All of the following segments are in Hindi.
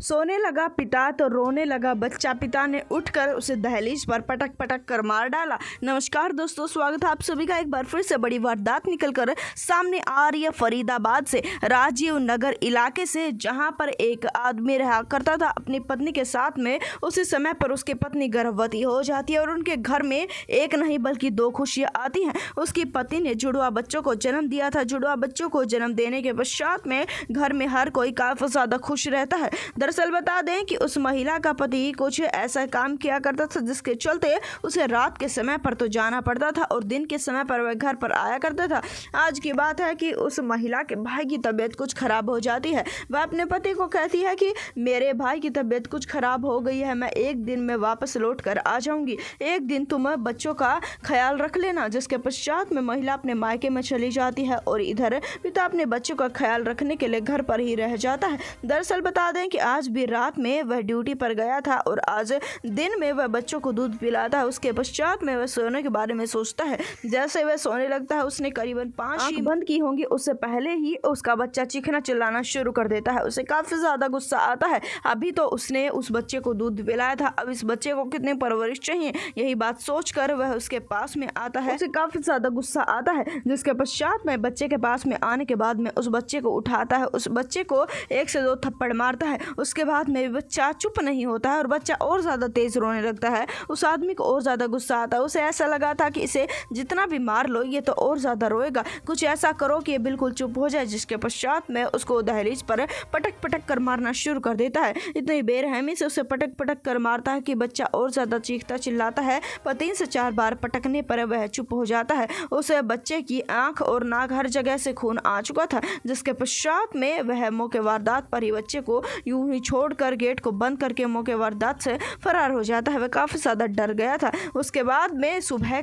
सोने लगा पिता तो रोने लगा बच्चा, पिता ने उठकर उसे दहलीज पर पटक पटक कर मार डाला। नमस्कार दोस्तों, स्वागत है आप सभी का एक बार फिर से बड़ी वारदात निकलकर सामने आ रही है फरीदाबाद से, राजीव नगर इलाके से, जहां पर एक आदमी रहा करता था अपनी पत्नी के साथ में। उसी समय पर उसकी पत्नी गर्भवती हो जाती है और उनके घर में एक नहीं बल्कि दो खुशियां आती हैं। उसकी पत्नी ने जुड़वा बच्चों को जन्म दिया था। जुड़वा बच्चों को जन्म देने के पश्चात में घर में हर कोई काफी ज्यादा खुश रहता है। दरअसल बता दें कि उस महिला का पति कुछ ऐसा काम किया करता था जिसके चलते उसे रात के समय पर तो जाना पड़ता था और दिन के समय पर वह घर पर आया करता था। आज की बात है कि उस महिला के भाई की तबीयत कुछ खराब हो जाती है। वह अपने पति को कहती है कि मेरे भाई की तबीयत कुछ खराब हो गई है, मैं एक दिन में वापस लौट कर आ जाऊंगी, एक दिन तुम बच्चों का ख्याल रख लेना। जिसके पश्चात में महिला अपने मायके में चली जाती है और इधर पिता अपने बच्चों का ख्याल रखने के लिए घर पर ही रह जाता है। दरअसल बता दें कि आज भी रात में वह ड्यूटी पर गया था और आज दिन में वह बच्चों को दूध पिलाता है। उसके पश्चात में वह सोने के बारे में सोचता है। जैसे वह सोने लगता है उसने करीबन 5 आंख बंद की होंगी, उससे पहले ही उसका बच्चा चीखना चिल्लाना शुरू कर देता है। उसे काफी ज्यादा गुस्सा आता है। अभी तो उसने उस बच्चे को दूध पिलाया था, अब इस बच्चे को कितनी परवरिश चाहिए, यही बात सोचकर वह उसके पास में आता है। उसे काफी ज्यादा गुस्सा आता है। जिसके पश्चात में बच्चे के पास में आने के बाद में उस बच्चे को उठाता है, उस बच्चे को 1 से 2 थप्पड़ मारता है। उसके बाद में बच्चा चुप नहीं होता है और बच्चा और ज्यादा तेज रोने लगता है। उस आदमी को और ज्यादा गुस्सा आता है। उसे ऐसा लगा था कि इसे जितना भी मार लो ये तो और ज्यादा रोएगा, कुछ ऐसा करो कि ये बिल्कुल चुप हो जाए। जिसके पश्चात में उसको दहलीज पर पटक पटक कर मारना शुरू कर देता है। इतनी बेरहमी से उसे पटक पटक कर मारता है कि बच्चा और ज्यादा चीखता चिल्लाता है, पर 3 से 4 बार पटकने पर वह चुप हो जाता है। उसे बच्चे की आंख और नाक हर जगह से खून आ चुका था। जिसके पश्चात में वह मौके वारदात पर ही बच्चे को यूं ही छोड़कर गेट को बंद करके मौके वारदात से फरार हो जाता है। वह काफी ज्यादा डर गया था। उसके बाद में सुबह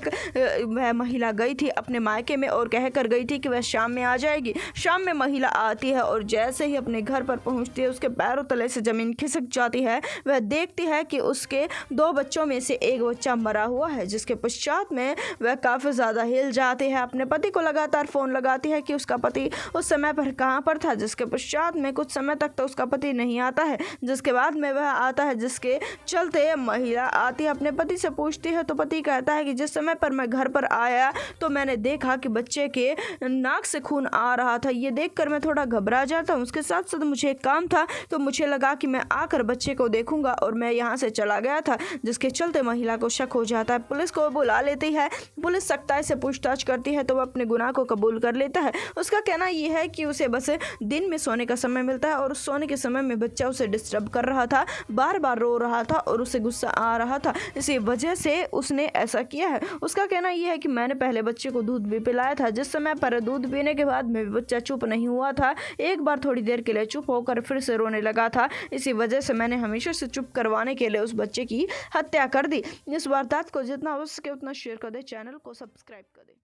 वह महिला गई थी अपने मायके में और कह कर गई थी कि वह शाम में आ जाएगी। शाम में महिला आती है और जैसे ही अपने घर पर पहुंचती है उसके पैरों तले से जमीन खिसक जाती है। वह देखती है कि उसके 2 बच्चों में से एक बच्चा मरा हुआ है। जिसके पश्चात में वह काफी ज्यादा हिल जाती है। अपने पति को लगातार फोन लगाती है कि उसका पति उस समय पर कहां पर था। जिसके पश्चात में कुछ समय तक तो उसका पति नहीं आता है। जिसके बाद में वह आता है, जिसके चलते महिला आती है, अपने पति से पूछती है तो पति कहता है कि जिस समय पर मैं घर पर आया तो मैंने देखा कि बच्चे के नाक से खून आ रहा था। ये देखकर मैं थोड़ा घबरा जाता हूँ। उसके साथ साथ मुझे एक काम था तो मुझे लगा कि मैं आकर बच्चे को देखूंगा और मैं यहाँ से चला गया था। जिसके चलते महिला को शक हो जाता है। पुलिस को बुला लेती है। पुलिस सख्ताई से पूछताछ करती है तो वह अपने गुनाह को कबूल कर लेता है। उसका कहना यह है कि उसे बस दिन में सोने का समय मिलता है और उस सोने के समय में बच्चा उसे डिस्टर्ब कर रहा था, बार बार रो रहा था और उसे गुस्सा आ रहा था, इसी वजह से उसने ऐसा किया है। उसका कहना यह है कि मैंने पहले बच्चे को दूध भी पिलाया था। जिस समय पर दूध पीने के बाद में बच्चा चुप नहीं हुआ था, एक बार थोड़ी देर के लिए चुप होकर फिर से रोने लगा था, इसी वजह से मैंने हमेशा से चुप करवाने के लिए उस बच्चे की हत्या कर दी। इस वारदात को जितना हो सके उतना शेयर कर दे, चैनल को सब्सक्राइब कर दे।